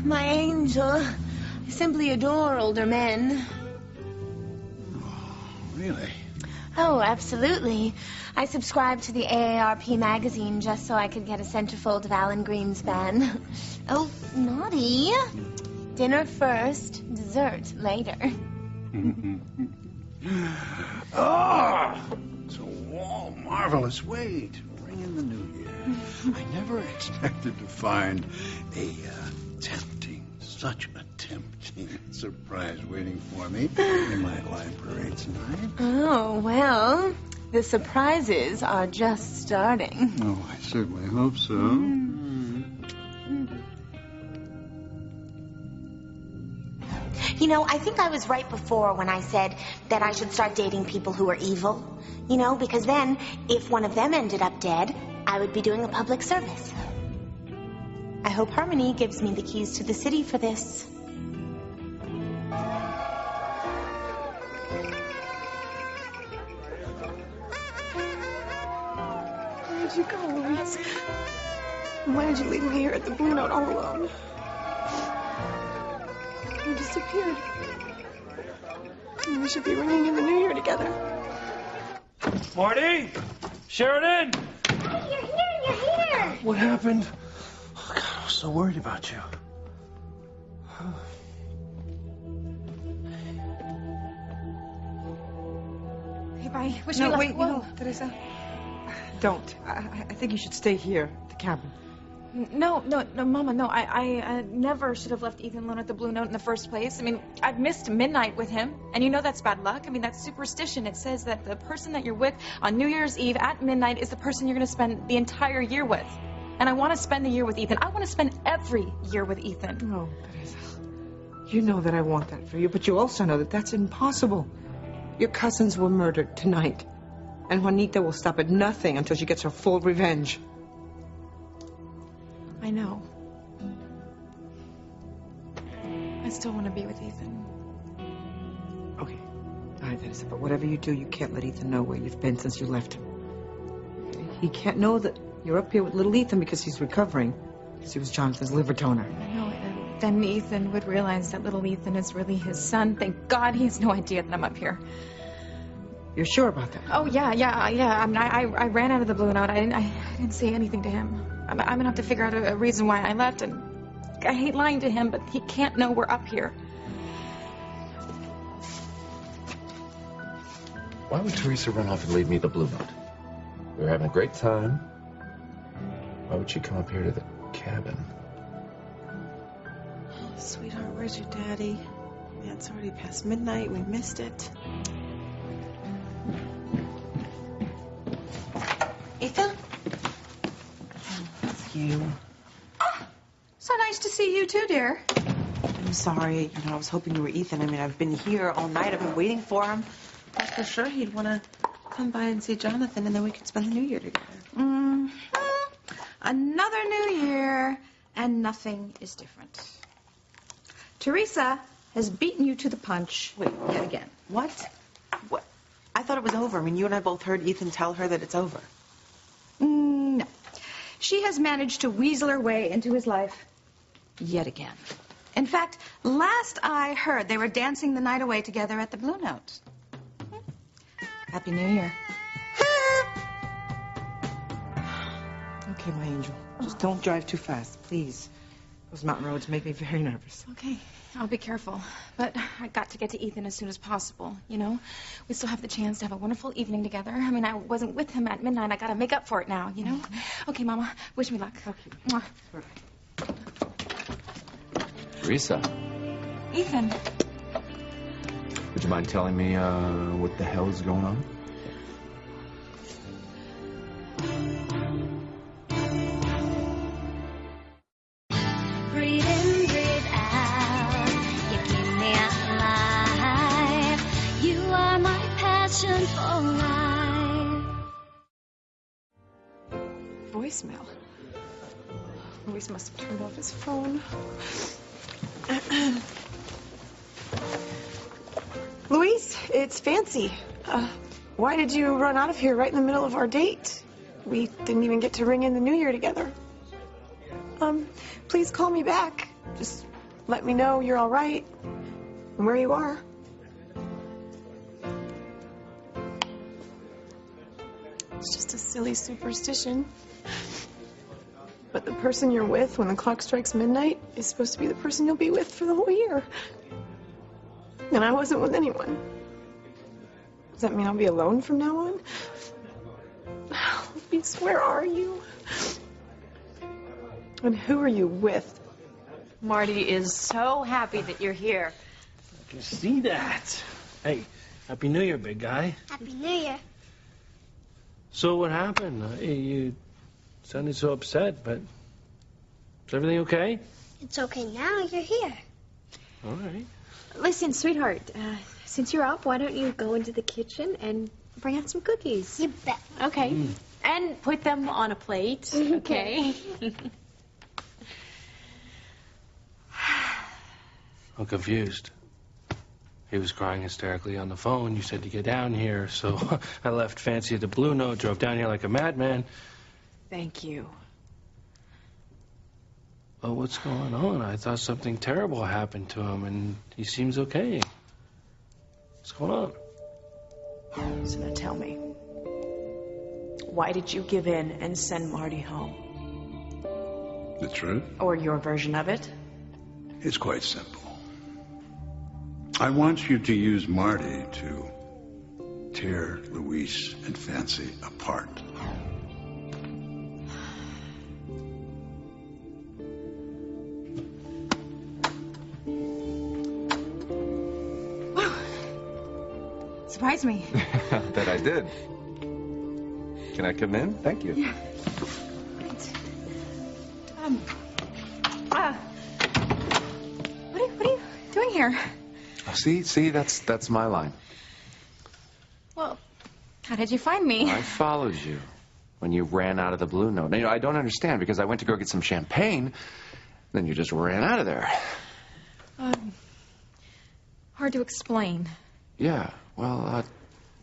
my angel. I simply adore older men. Oh, really? Oh, absolutely. I subscribed to the AARP magazine just so I could get a centerfold of Alan Greenspan. Oh, naughty. Dinner first, dessert later. Oh, it's a warm, marvelous way to ring in the new year. I never expected to find such a tempting surprise waiting for me in my library tonight. Oh, well, the surprises are just starting. Oh, I certainly hope so. You know, I think I was right before when I said that I should start dating people who are evil. You know, because then, if one of them ended up dead, I would be doing a public service. I hope Harmony gives me the keys to the city for this. Where'd you go, Louise? Why did you leave me here at the Blue Note all alone? You disappeared. We should be ringing in the new year together. Marty! Sheridan! Hey, you're here! What happened? Oh, God, I was so worried about you. Hey, bye. Wish me luck. Wait, no, Teresa. Don't. I think you should stay here at the cabin. No, Mama, no. I never should have left Ethan alone at the Blue Note in the first place. I mean, I've missed midnight with him, and you know that's bad luck. I mean, that's superstition. It says that the person that you're with on New Year's Eve at midnight is the person you're going to spend the entire year with. And I want to spend the year with Ethan. I want to spend every year with Ethan. Oh, Teresa. You know that I want that for you, but you also know that that's impossible. Your cousins were murdered tonight, and Juanita will stop at nothing until she gets her full revenge. I know. I still want to be with Ethan. Okay. All right, Teresa, but whatever you do, you can't let Ethan know where you've been since you left him. Okay? He can't know that you're up here with little Ethan because he's recovering. Because he was Jonathan's liver donor. I know, and then Ethan would realize that little Ethan is really his son. Thank God he has no idea that I'm up here. You're sure about that? Oh, yeah. I mean, I ran out of the Blue Note. I didn't say anything to him. I'm gonna have to figure out a reason why I left, and I hate lying to him, but he can't know we're up here. Why would Teresa run off and leave me the Blue Note? We were having a great time. Why would she come up here to the cabin? Oh, sweetheart, where's your daddy? Yeah, it's already past midnight. We missed it. Ethan? You. Oh, so nice to see you too, dear. I'm sorry. You know, I was hoping you were Ethan. I mean, I've been here all night. I've been waiting for him. I was for sure he'd want to come by and see Jonathan, and then we could spend the new year together. Another new year, and nothing is different. Teresa has beaten you to the punch. Wait, yet again. What? What? I thought it was over. I mean, you and I both heard Ethan tell her that it's over. No. She has managed to weasel her way into his life yet again. In fact, last I heard, they were dancing the night away together at the Blue Note. Happy New Year. Okay, my angel. Just don't drive too fast, please. Those mountain roads make me very nervous. Okay, I'll be careful. But I got to get to Ethan as soon as possible, you know? We still have the chance to have a wonderful evening together. I mean, I wasn't with him at midnight. I got to make up for it now, you know? Okay, Mama, wish me luck. Okay. Mwah. Teresa, Ethan. would you mind telling me what the hell is going on? Breathe in, breathe out. You keep me alive. You are my passion for life. Voicemail. Luis must have turned off his phone. Luis, it's Fancy. Why did you run out of here right in the middle of our date? We didn't even get to ring in the new year together. Please call me back. Just let me know you're all right and where you are. It's just a silly superstition. But the person you're with when the clock strikes midnight is supposed to be the person you'll be with for the whole year. And I wasn't with anyone. Does that mean I'll be alone from now on? Luis, where are you? And who are you with? Marty is so happy that you're here. I can see that. Hey, Happy New Year, big guy. Happy New Year. So what happened? You sounded so upset, but is everything okay? It's okay now. You're here. All right. Listen, sweetheart, since you're up, why don't you go into the kitchen and bring out some cookies? You bet. Okay. And put them on a plate, okay? I'm confused. He was crying hysterically on the phone. You said to get down here, so I left Fancy at the Blue Note, drove down here like a madman. Thank you. Well, what's going on? I thought something terrible happened to him, and he seems okay. What's going on? So now tell me, why did you give in and send Marty home? The truth? Or your version of it? It's quite simple. I want you to use Marty to tear Luis and Fancy apart. Surprised me. That I did. Can I come in? Thank you. Yeah. What are you doing here? Oh, see, that's my line. Well, how did you find me? I followed you when you ran out of the Blue Note. Now, I don't understand because I went to go get some champagne, then you just ran out of there. Hard to explain. Yeah, well,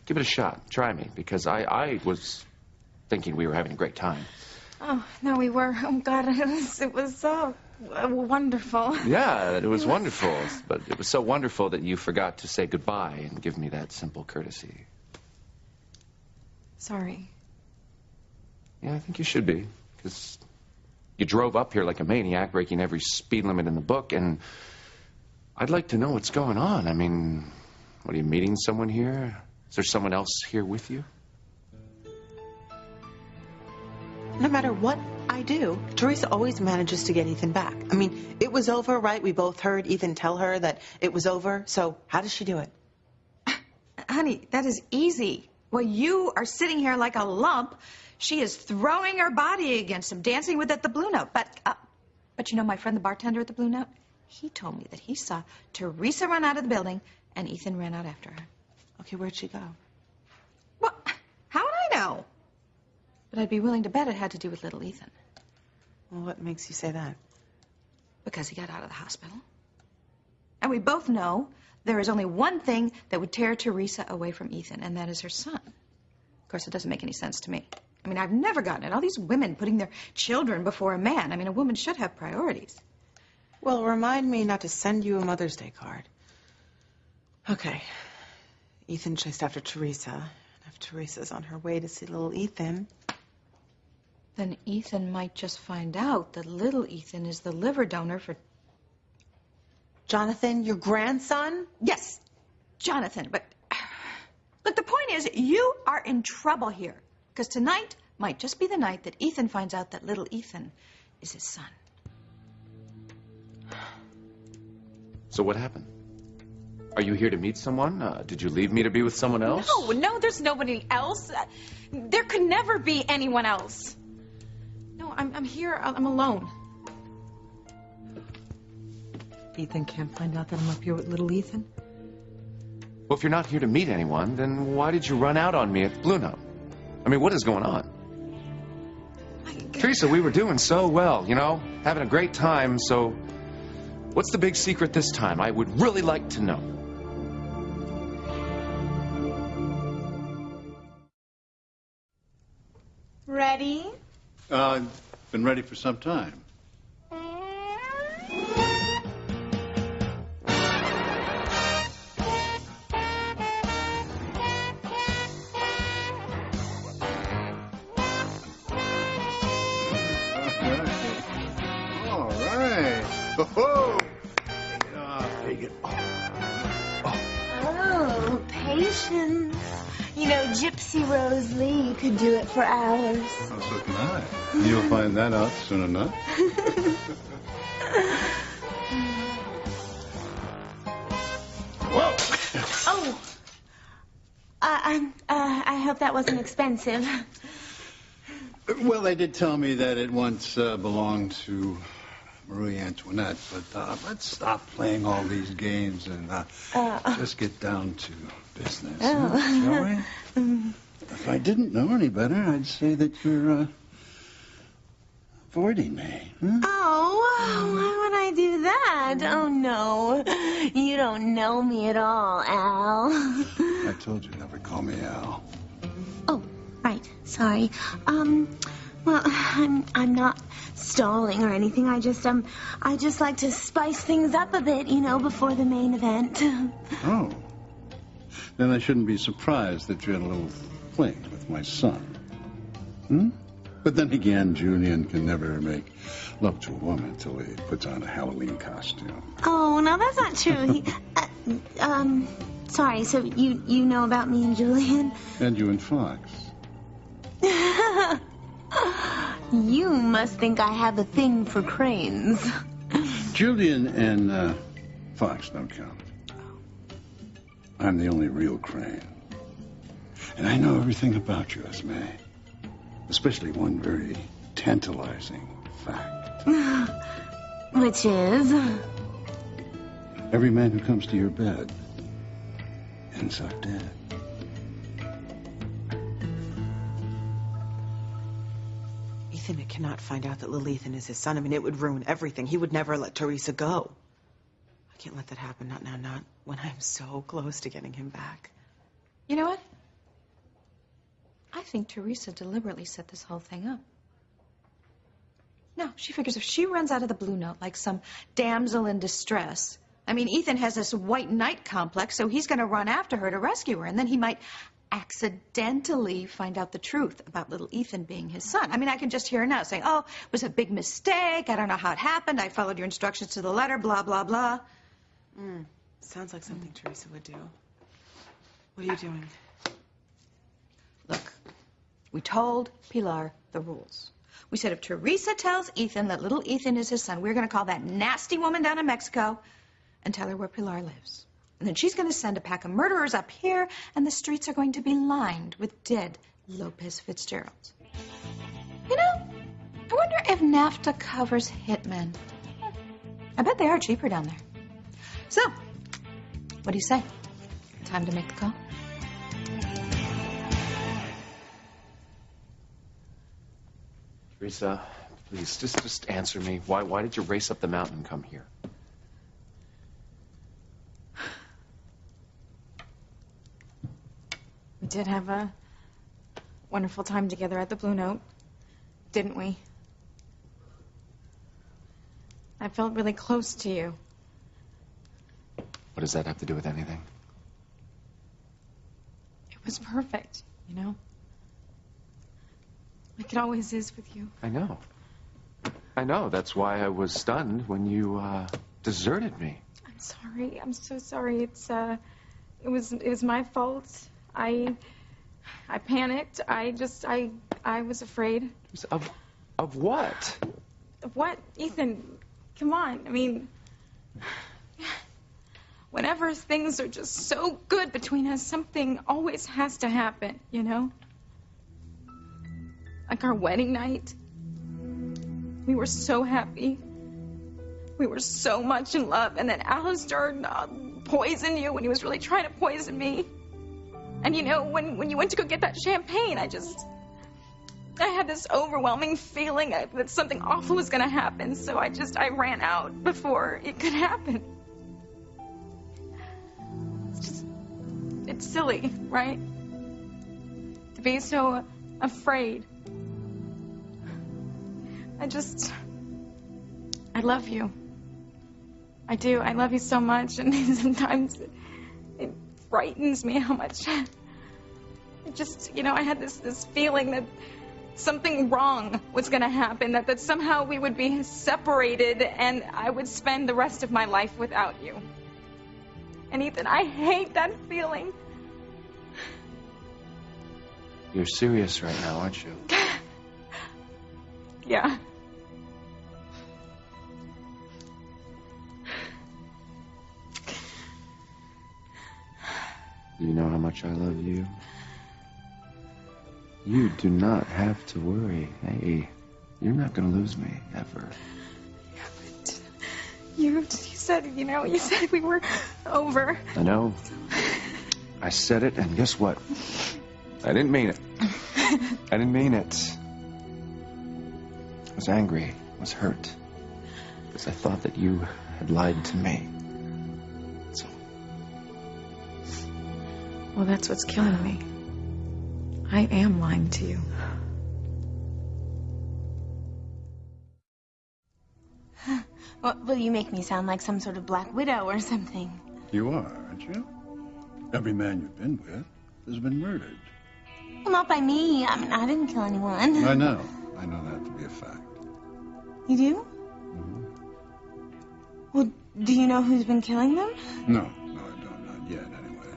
give it a shot. Try me, because I was thinking we were having a great time. Oh, no, we were. Oh, God, it was so wonderful. Yeah, it was wonderful, but it was so wonderful that you forgot to say goodbye and give me that simple courtesy. Sorry. Yeah, I think you should be, because you drove up here like a maniac, breaking every speed limit in the book, and I'd like to know what's going on. I mean, what, are you meeting someone here? Is there someone else here with you? No matter what I do, Teresa always manages to get Ethan back. I mean, it was over, right? We both heard Ethan tell her that it was over. So how does she do it? Honey, that is easy. While you are sitting here like a lump, she is throwing her body against him, dancing with it at the Blue Note. But you know my friend, the bartender at the Blue Note? He told me that he saw Teresa run out of the building and Ethan ran out after her. Okay, where'd she go? Well, how would I know? But I'd be willing to bet it had to do with little Ethan. Well, what makes you say that? Because he got out of the hospital. And we both know there is only one thing that would tear Teresa away from Ethan, and that is her son. Of course, it doesn't make any sense to me. I mean, I've never gotten it. All these women putting their children before a man. I mean, a woman should have priorities. Well, remind me not to send you a Mother's Day card. Okay. Ethan chased after Teresa. And if Teresa's on her way to see little Ethan... Then Ethan might just find out that little Ethan is the liver donor for... Jonathan, your grandson? Yes, Jonathan. But look, the point is, you are in trouble here. Because tonight might just be the night that Ethan finds out that little Ethan is his son. So what happened? Are you here to meet someone? Did you leave me to be with someone else? No, there's nobody else. There could never be anyone else. No, I'm here. I'm alone. Ethan can't find out that I'm up here with little Ethan? Well, if you're not here to meet anyone, then why did you run out on me at the Blue Note? I mean, what is going on? Teresa, we were doing so well, you know, having a great time, so what's the big secret this time? I would really like to know. Ready? Been ready for some time. Oh, take it. Oh, patience. You know, Gypsy Rose Lee could do it for hours. Oh, so can I. You'll find that out soon enough. Whoa! Oh. I hope that wasn't expensive. Well, they did tell me that it once belonged to Marie Antoinette, but let's stop playing all these games and just get down to business, shall we? If I didn't know any better, I'd say that you're avoiding me. Huh? Oh, why would I do that? Oh, no. You don't know me at all, Al. I told you never call me Al. Oh, right. Sorry. Well, I'm not stalling or anything. I just like to spice things up a bit, you know, before the main event. Oh. Then I shouldn't be surprised that you had a little fling with my son. Hmm? But then again, Julian can never make love to a woman until he puts on a Halloween costume. Oh, no, that's not true. Sorry, so you know about me and Julian? And you and Fox. You must think I have a thing for cranes. Julian and Fox don't count. I'm the only real crane. And I know everything about you, Esme. Especially one very tantalizing fact. Which is? Every man who comes to your bed ends up dead. Ethan cannot find out that little Ethan is his son. I mean, it would ruin everything. He would never let Teresa go. I can't let that happen. Not now, not when I'm so close to getting him back. You know what? I think Teresa deliberately set this whole thing up. No, she figures if she runs out of the Blue Note like some damsel in distress, I mean, Ethan has this white knight complex, so he's going to run after her to rescue her, and then he might accidentally find out the truth about little Ethan being his son. I mean, I can just hear her now saying, oh, it was a big mistake. I don't know how it happened. I followed your instructions to the letter, blah, blah, blah. Sounds like something Teresa would do. What are you doing? Look, we told Pilar the rules. We said if Teresa tells Ethan that little Ethan is his son, we're going to call that nasty woman down in Mexico and tell her where Pilar lives. And then she's going to send a pack of murderers up here, and the streets are going to be lined with dead Lopez Fitzgeralds. You know, I wonder if NAFTA covers hitmen. I bet they are cheaper down there. So, what do you say? Time to make the call? Teresa, please, just answer me. Why did you race up the mountain and come here? We did have a wonderful time together at the Blue Note, didn't we? I felt really close to you. What does that have to do with anything? It was perfect, you know? Like it always is with you. I know. That's why I was stunned when you deserted me. I'm sorry. I'm so sorry. It was my fault. I panicked. I was afraid. Of what? Of what? Ethan, come on. I mean, whenever things are just so good between us, something always has to happen, you know? Like our wedding night. We were so happy. We were so much in love. And then Alistair poisoned you when he was really trying to poison me. And you know, when you went to go get that champagne, I had this overwhelming feeling that something awful was going to happen. So I ran out before it could happen. It's silly, right? To be so afraid. I love you. I do. I love you so much, and sometimes it frightens me how much. I had this feeling that something wrong was going to happen, that somehow we would be separated and I would spend the rest of my life without you. And Ethan, I hate that feeling. You're serious right now, aren't you? Yeah. Do you know how much I love you? You do not have to worry. Hey, you're not going to lose me, ever. Yeah, but you said, you said we were over. I know. I said it, and guess what? I didn't mean it. I didn't mean it. I was angry. I was hurt. Because I thought that you had lied to me. So. Well, that's what's killing me. I am lying to you. Well, you make me sound like some sort of Black Widow or something. You are, aren't you? Every man you've been with has been murdered. Well, not by me. I mean, I didn't kill anyone. I know. I know that to be a fact. You do? Mm-hmm. Well, do you know who's been killing them? No, I don't. Not yet, anyway.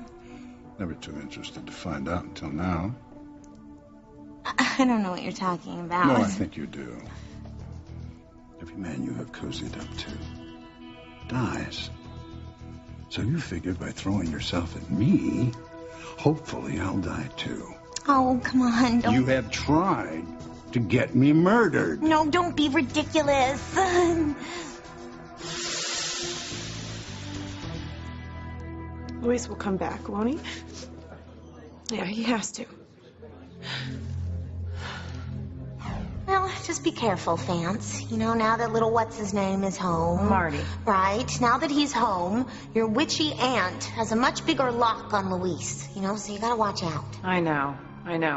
Never too interested to find out until now. I don't know what you're talking about. No, I think you do. Every man you have cozied up to dies. So you figured by throwing yourself at me, hopefully I'll die too. Oh, come on, don't... You have tried to get me murdered. No, don't be ridiculous. Luis will come back, won't he? Yeah, he has to. Well, just be careful, Vance. Now that little what's-his-name is home. Marty. Right. Now that he's home, your witchy aunt has a much bigger lock on Luis. So you gotta watch out. I know.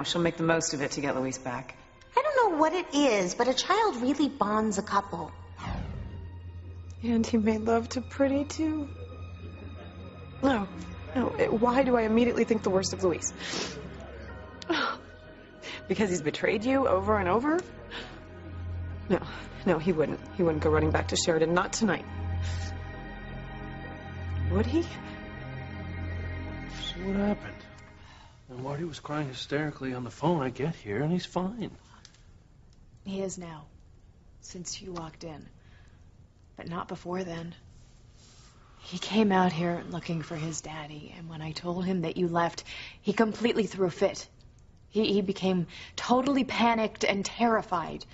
She'll make the most of it to get Luis back. I don't know what it is, but a child really bonds a couple. And he made love to Pretty, too. No. Why do I immediately think the worst of Luis? Because he's betrayed you over and over? No, he wouldn't. He wouldn't go running back to Sheridan. Not tonight. Would he? So what happened? And Marty was crying hysterically on the phone. I get here, and he's fine. He is now, since you walked in. But not before then. He came out here looking for his daddy, and when I told him that you left, he completely threw a fit. He became totally panicked and terrified.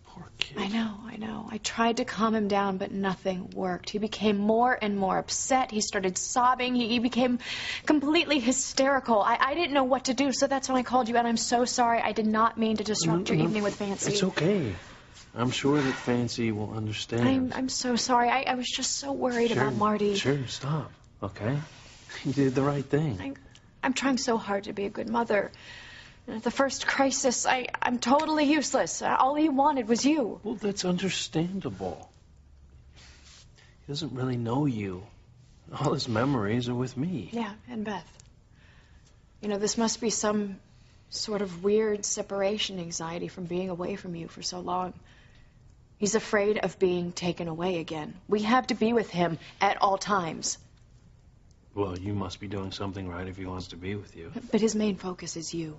Poor kid. I know. I tried to calm him down, but nothing worked. He became more and more upset. He started sobbing. He became completely hysterical. I didn't know what to do, so that's when I called you, and I'm so sorry. I did not mean to disrupt your evening with Fancy. It's okay. I'm sure that Fancy will understand. I'm so sorry. I was just so worried about Marty. Sure, stop, okay? You did the right thing. I'm trying so hard to be a good mother. At the first crisis, I'm totally useless. All he wanted was you. Well, that's understandable. He doesn't really know you. All his memories are with me. Yeah, and Beth. This must be some sort of weird separation anxiety from being away from you for so long. He's afraid of being taken away again. We have to be with him at all times. Well, you must be doing something right if he wants to be with you. But his main focus is you.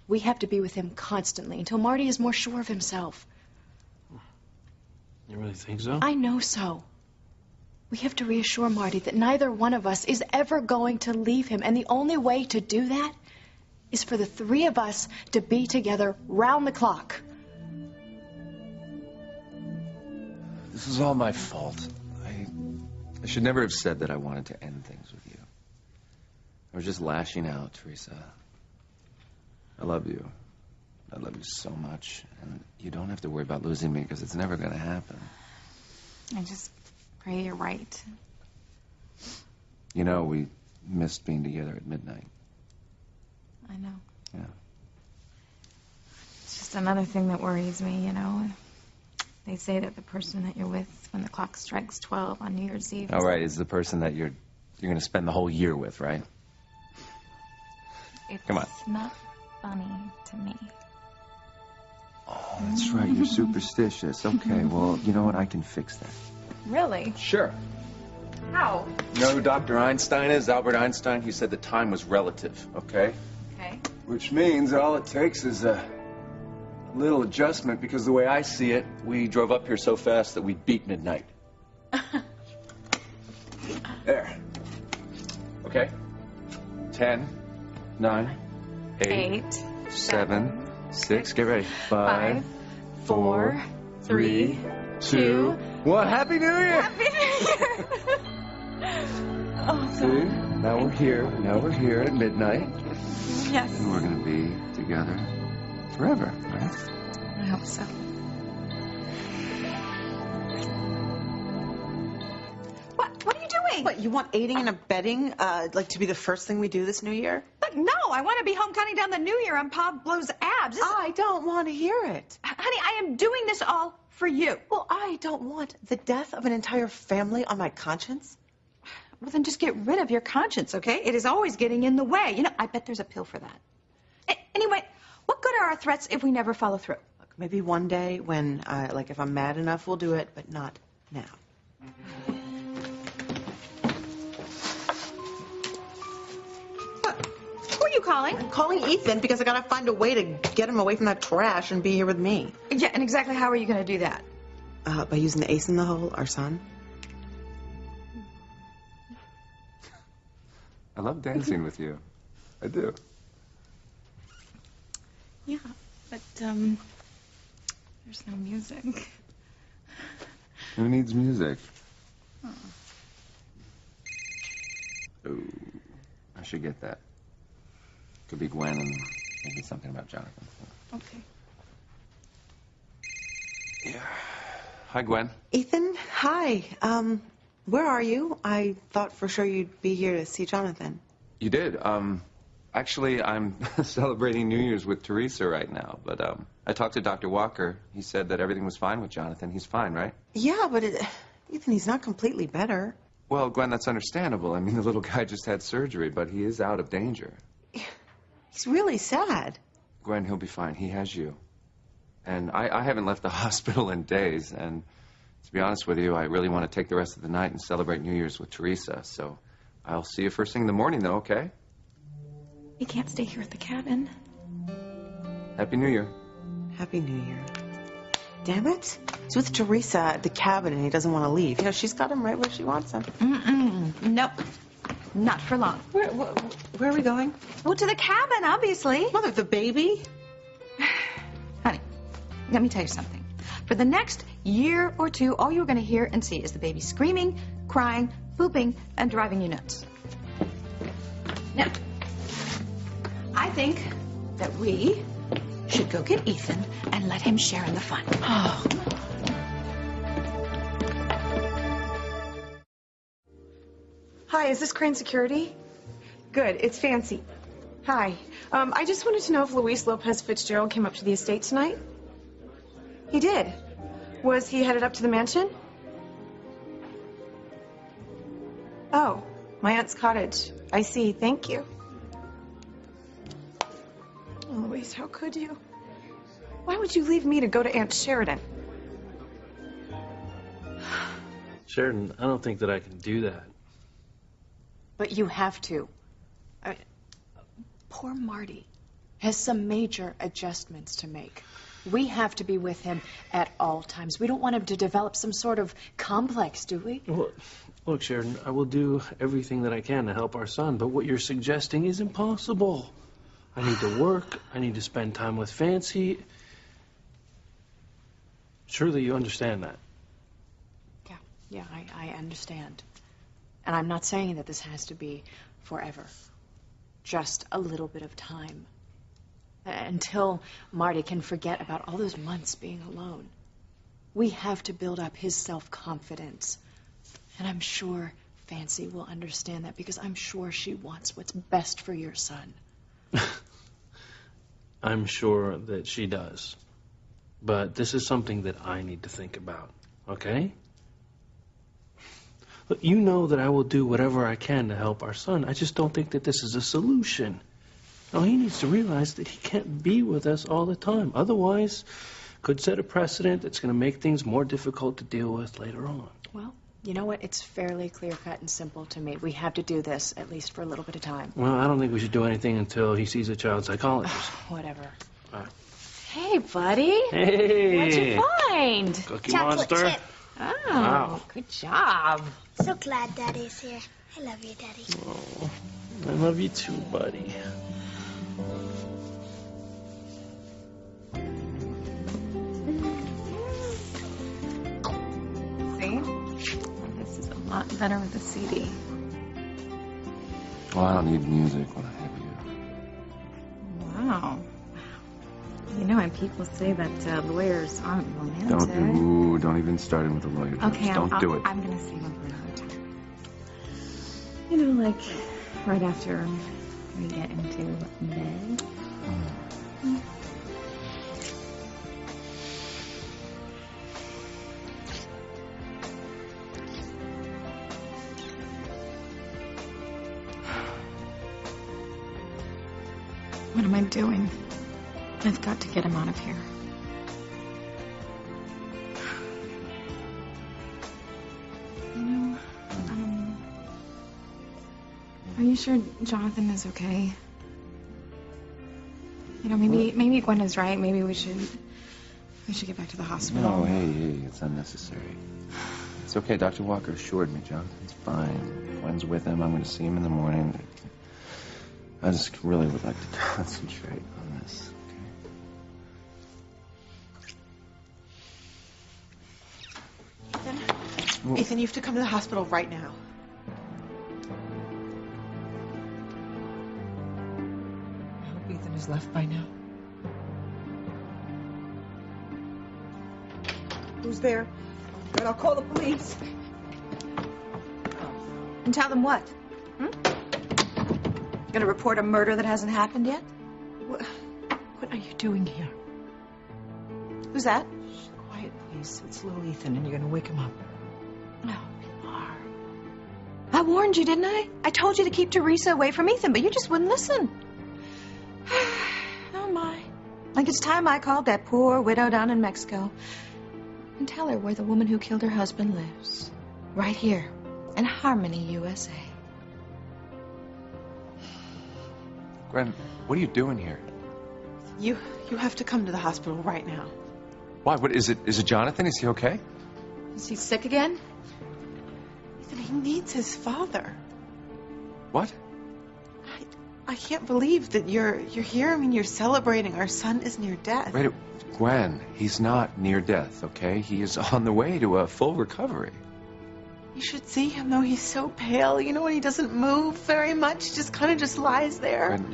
We have to be with him constantly until Marty is more sure of himself. You really think so? I know so. We have to reassure Marty that neither one of us is ever going to leave him, and the only way to do that is for the three of us to be together round the clock. This is all my fault. I should never have said that I wanted to end things with you. I was just lashing out, Teresa. I love you. I love you so much. And you don't have to worry about losing me because it's never going to happen. I just pray you're right. We missed being together at midnight. I know. Yeah. It's just another thing that worries me, They say that the person that you're with when the clock strikes 12 on New Year's Eve... All right, is the person that you're going to spend the whole year with, right? It's Come on. Not funny to me. Oh, that's right. You're superstitious. Okay, well, you know what? I can fix that. Really? Sure. How? You know who Dr. Einstein is? Albert Einstein. He said that time was relative, okay? Okay. Which means all it takes is a little adjustment, because the way I see it, we drove up here so fast that we beat midnight. There. Okay. 10, 9, 8, 7, 6. Get ready. 5, 4, 3, 2, 1. Happy New Year! Happy New Year! Oh, See? Now we're here. Now we're here at midnight. yes. And we're going to be together forever, right? I hope so. What are you doing? What, you want aiding and abetting, like, to be the first thing we do this new year? But no, I want to be home counting down the new year on Pablo's abs. I don't want to hear it. Honey, I am doing this all for you. Well, I don't want the death of an entire family on my conscience. Well, then just get rid of your conscience, okay? It is always getting in the way. You know, I bet there's a pill for that. Anyway, what good are our threats if we never follow through? Look, maybe one day when, like, if I'm mad enough, we'll do it, but not now. Who are you calling? I'm calling Ethan because I gotta find a way to get him away from that trash and be here with me. Yeah, and exactly how are you going to do that? By using the ace in the hole, our son. I love dancing with you. I do. Yeah, but, there's no music. Who needs music? Oh. Ooh, I should get that. Could be Gwen and maybe something about Jonathan. Okay. Yeah. Hi, Gwen. Ethan, hi. Where are you? I thought for sure you'd be here to see Jonathan. You did. Actually, I'm celebrating New Year's with Teresa right now, but I talked to Dr. Walker. He said that everything was fine with Jonathan. He's fine, right? Yeah, but Ethan, he's not completely better. Well, Gwen, that's understandable. I mean, the little guy just had surgery, but he is out of danger. He's really sad. Gwen, he'll be fine. He has you. And I haven't left the hospital in days, and to be honest with you, I really want to take the rest of the night and celebrate New Year's with Teresa, so I'll see you first thing in the morning, though, okay? You can't stay here at the cabin. Happy New Year. Happy New Year. Damn it. He's with Teresa at the cabin and he doesn't want to leave. You know, she's got him right where she wants him. Nope. Not for long. Where are we going? Well, to the cabin, obviously. Mother, the baby? Honey, let me tell you something. For the next year or two, all you're going to hear and see is the baby screaming, crying, pooping, and driving you nuts. Now, I think that we should go get Ethan and let him share in the fun. Oh. Hi, is this Crane Security? Good, it's Fancy. Hi. I just wanted to know if Luis Lopez Fitzgerald came up to the estate tonight. He did. Was he headed up to the mansion? Oh, my aunt's cottage. I see. Thank you. Oh, Luis, how could you? Why would you leave me to go to Aunt Sheridan? Sheridan, I don't think that I can do that. But you have to. Poor Marty has some major adjustments to make. We have to be with him at all times. We don't want him to develop some sort of complex, do we? Well, look, Sheridan, I will do everything that I can to help our son, but what you're suggesting is impossible. I need to work. I need to spend time with Fancy. Surely you understand that. Yeah, I understand. And I'm not saying that this has to be forever. Just a little bit of time. Until Marty can forget about all those months being alone. We have to build up his self-confidence. And I'm sure Fancy will understand that because I'm sure she wants what's best for your son. I'm sure that she does. But this is something that I need to think about, okay? Look, you know that I will do whatever I can to help our son. I just don't think that this is a solution. Now, he needs to realize that he can't be with us all the time. Otherwise, could set a precedent that's going to make things more difficult to deal with later on. Well, you know what? It's fairly clear-cut and simple to me. We have to do this, at least for a little bit of time. Well, I don't think we should do anything until he sees a child psychologist. Whatever. All right. Hey, buddy. Hey. What'd you find? Cookie Chocolate Monster. chip. Oh, Wow. good job. So glad Daddy's here. I love you, Daddy. Oh, I love you too, buddy. See? This is a lot better with a CD. Well, I don't need music when I have you. Wow. You know, and people say that lawyers aren't romantic. Don't even start in with the lawyer. Okay, Don't do it. I'm going to save them for another time. You know, like right after we get into bed. What am I doing? I've got to get him out of here. You know, are you sure Jonathan is okay? You know, maybe Gwen is right. Maybe we should get back to the hospital. No, hey, it's unnecessary. It's okay. Dr. Walker assured me Jonathan's fine. Gwen's with him. I'm going to see him in the morning. I just really would like to concentrate on this. Ethan, you have to come to the hospital right now. I hope Ethan is left by now. Who's there? Good, I'll call the police. And tell them what? Gonna report a murder that hasn't happened yet? What are you doing here? Who's that? Shh, quiet, please. It's little Ethan, and you're gonna wake him up. No, you are. I warned you, didn't I? I told you to keep Teresa away from Ethan, but you just wouldn't listen. Oh, my. Like it's time I called that poor widow down in Mexico and tell her where the woman who killed her husband lives. Right here in Harmony, USA. Gwen, what are you doing here? You have to come to the hospital right now. Why? What is it? Is it Jonathan? Is he okay? Is he sick again? Ethan, he needs his father. What? I can't believe that you're here. I mean, you're celebrating. Our son is near death. Wait, Gwen, he's not near death, okay? He is on the way to a full recovery. You should see him, though. He's so pale. You know, when he doesn't move very much, he just kind of just lies there. Gwen,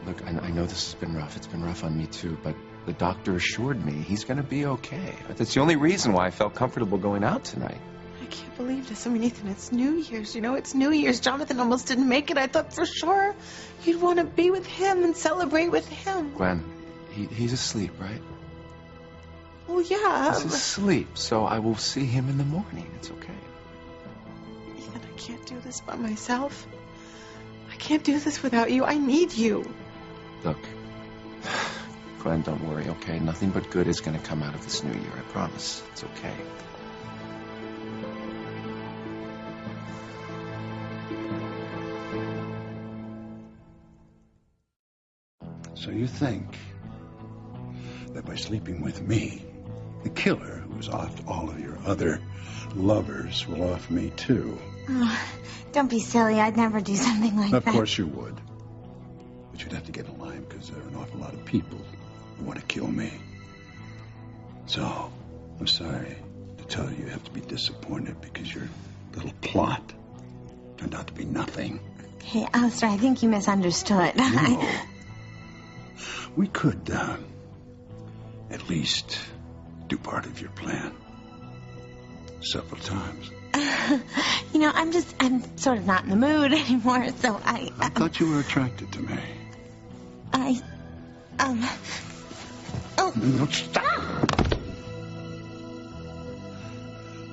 look, I know this has been rough. It's been rough on me, too, but the doctor assured me he's going to be okay. That's the only reason why I felt comfortable going out tonight. I can't believe this. I mean, Ethan, it's New Year's. You know, it's New Year's. Jonathan almost didn't make it. I thought for sure you'd want to be with him and celebrate with him. Gwen, he's asleep, right? Well, yeah. He's asleep, so I will see him in the morning. It's okay. Ethan, I can't do this by myself. I can't do this without you. I need you. Look, Gwen, don't worry, okay? Nothing but good is going to come out of this new year, I promise. It's okay. So you think that by sleeping with me, the killer who's offed all of your other lovers will off me too? Oh, don't be silly. I'd never do something like Of that. course you would. But you'd have to get in line because there are an awful lot of people who want to kill me. So, I'm sorry to tell you have to be disappointed because your little plot turned out to be nothing. Hey, Alistair, I think you misunderstood. No. We could, at least do part of your plan. Several times. You know, I'm sort of not in the mood anymore, so I thought you were attracted to me. Oh. No, stop!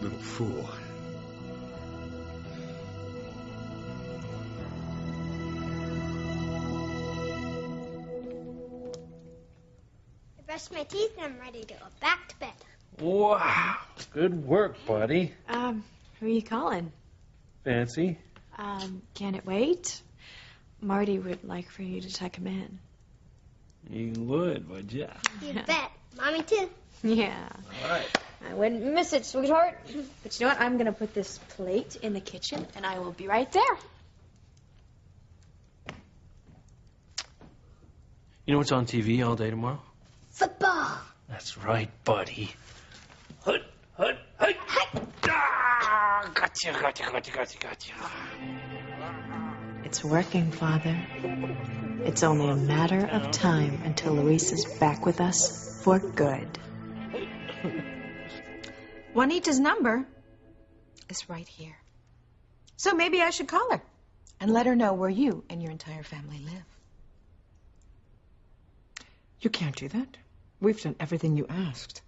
Little fool. brushed my teeth and I'm ready to go back to bed. Wow. Good work, buddy. Who are you calling? Fancy. Can it wait? Marty would like for you to tuck him in. You would ya? You bet. Mommy, too. Yeah. All right. I wouldn't miss it, sweetheart. But you know what? I'm going to put this plate in the kitchen, and I will be right there. You know what's on TV all day tomorrow? Football. That's right, buddy. Hut, hut, hut. Ah, gotcha. It's working, Father. It's only a matter of time until Luis is back with us for good. Juanita's number is right here. So maybe I should call her and let her know where you and your entire family live. You can't do that. We've done everything you asked.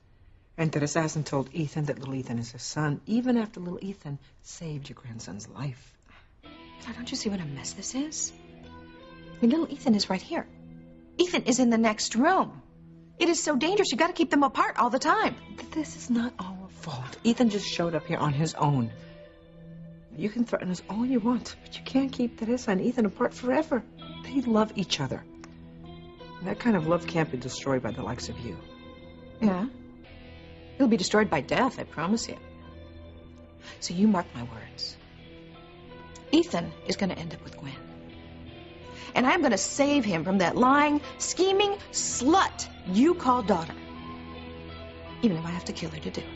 And Teresa hasn't told Ethan that little Ethan is his son, even after little Ethan saved your grandson's life. Now, don't you see what a mess this is? I mean, little Ethan is right here. Ethan is in the next room. It is so dangerous. You got to keep them apart all the time. This is not our fault. Ethan just showed up here on his own. You can threaten us all you want, but you can't keep Teresa and Ethan apart forever. They love each other. And that kind of love can't be destroyed by the likes of you. Yeah. It'll be destroyed by death, I promise you. So you mark my words. Ethan is going to end up with Gwen. And I'm going to save him from that lying, scheming slut you call daughter. Even if I have to kill her to do it.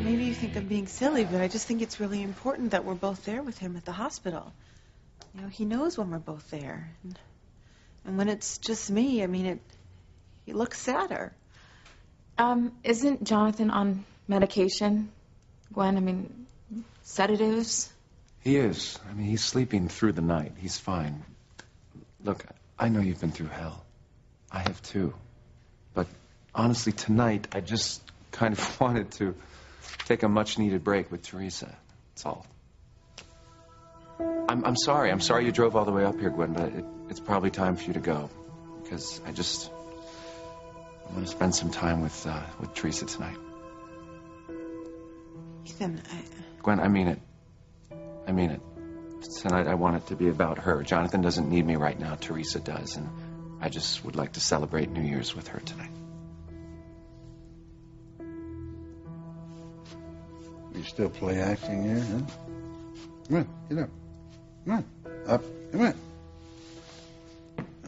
Maybe you think I'm being silly, but I just think it's really important that we're both there with him at the hospital. You know, he knows when we're both there. And when it's just me, I mean, he looks sadder. Isn't Jonathan on medication, Gwen? I mean, sedatives? He is. I mean, he's sleeping through the night. He's fine. Look, I know you've been through hell. I have too. But honestly, tonight, I just kind of wanted to take a much-needed break with Teresa. That's all. I'm sorry. I'm sorry you drove all the way up here, Gwen, but it's probably time for you to go. Because I want to spend some time with Teresa tonight. Ethan, Gwen, I mean it. I mean it. Tonight I want it to be about her. Jonathan doesn't need me right now. Teresa does. And I just would like to celebrate New Year's with her tonight. You still play acting here, huh? Come on, get up. Come on, up. Come on.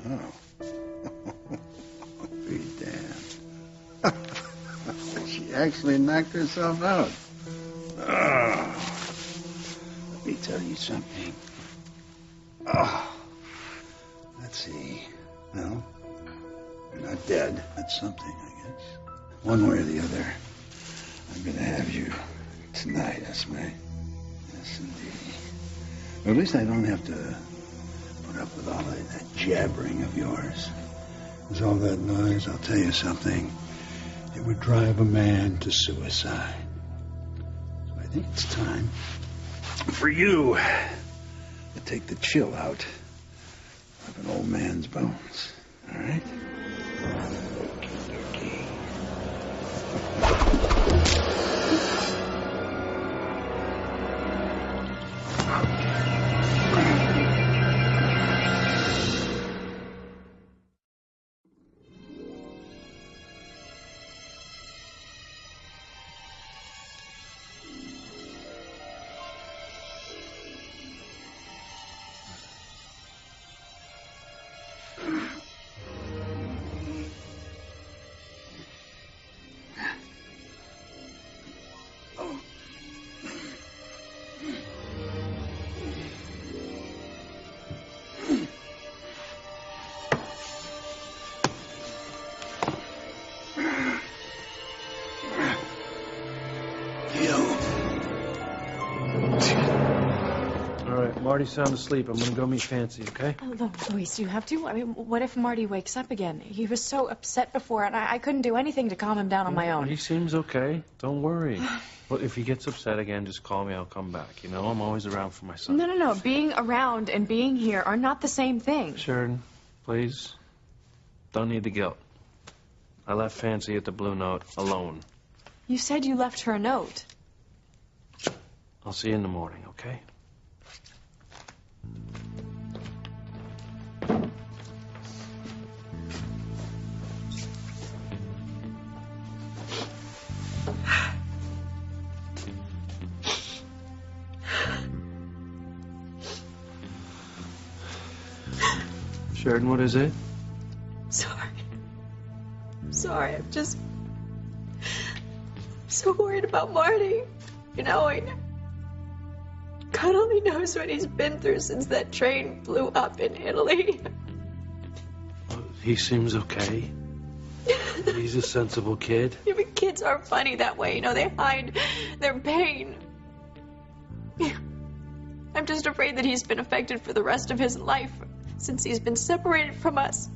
Oh. Be damned. She actually knocked herself out. Oh. Let me tell you something. Oh. Let's see. Well, you're not dead. That's something, I guess. One way or the other, I'm going to have you tonight, Esme. Yes, indeed. Or at least I don't have to put up with all of that jabbering of yours. With all that noise, I'll tell you something. It would drive a man to suicide. So I think it's time for you to take the chill out of an old man's bones. All right? Okey-dokey. Marty's sound asleep. I'm going to go meet Fancy, okay? Oh, no, Luis, you have to. I mean, what if Marty wakes up again? He was so upset before, and I couldn't do anything to calm him down on my own. He seems okay. Don't worry. Well, if he gets upset again, just call me. I'll come back. You know, I'm always around for my son. No. Being around and being here are not the same thing. Sharon, please. Don't need the guilt. I left Fancy at the Blue Note alone. You said you left her a note. I'll see you in the morning, okay? Sheridan, what is it? Sorry, I'm just so worried about Marty. You know, God only knows what he's been through since that train blew up in Italy. He seems okay. He's a sensible kid. Yeah, but kids are funny that way. You know, they hide their pain. Yeah. I'm just afraid that he's been affected for the rest of his life since he's been separated from us.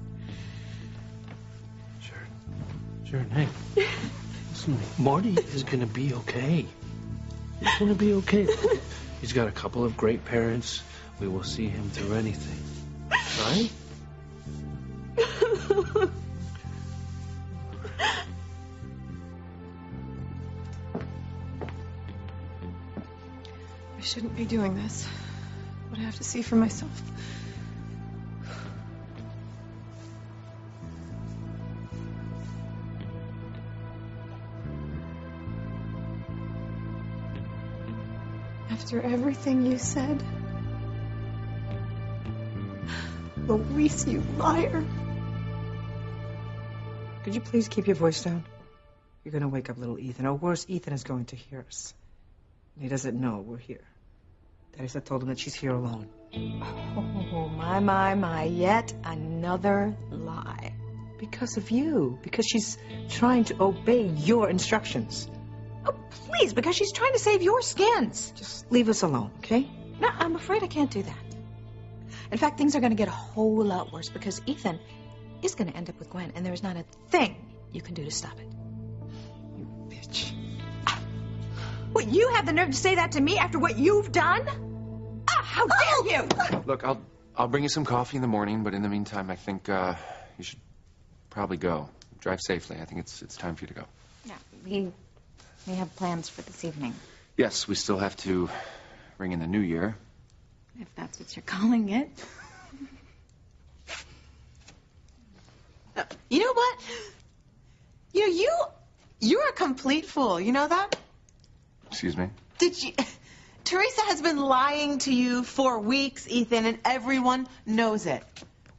Sheridan, hey. Listen, Marty is going to be okay. He's going to be okay. He's got a couple of great parents. We will see him through anything. Right? I shouldn't be doing this, but I have to see for myself. After everything you said, Luis, you liar. Could you please keep your voice down? You're going to wake up little Ethan. Or worse, Ethan is going to hear us. He doesn't know we're here. Teresa told him that she's here alone. Oh, my. Yet another lie. Because of you. Because she's trying to obey your instructions. Oh, please, because she's trying to save your skins. Just leave us alone, okay? No, I'm afraid I can't do that. In fact, things are going to get a whole lot worse because Ethan is going to end up with Gwen, and there's not a thing you can do to stop it. You bitch. Well, you have the nerve to say that to me after what you've done? Ah, how dare you! Look, I'll bring you some coffee in the morning, but in the meantime, I think you should probably go. Drive safely. I think it's time for you to go. Yeah, we have plans for this evening. Yes, we still have to ring in the new year. If that's what you're calling it. You know what? You're a complete fool. You know that? Excuse me? Teresa has been lying to you for weeks, Ethan, and everyone knows it.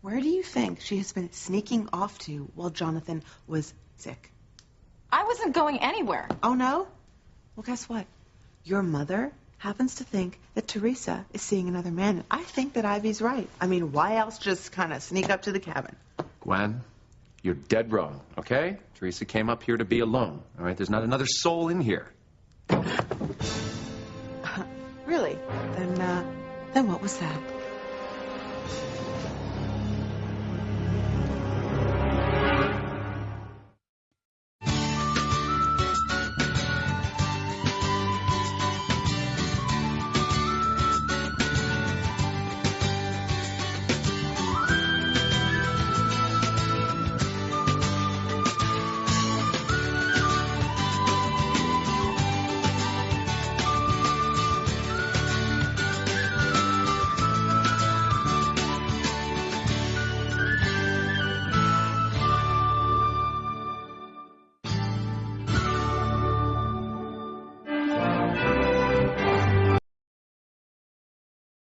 Where do you think she has been sneaking off to while Jonathan was sick? I wasn't going anywhere. Oh, no? Well, guess what? Your mother happens to think that Teresa is seeing another man. And I think that Ivy's right. I mean, why else just kind of sneak up to the cabin? Gwen, you're dead wrong, okay? Teresa came up here to be alone, all right? There's not another soul in here. Really? Then what was that?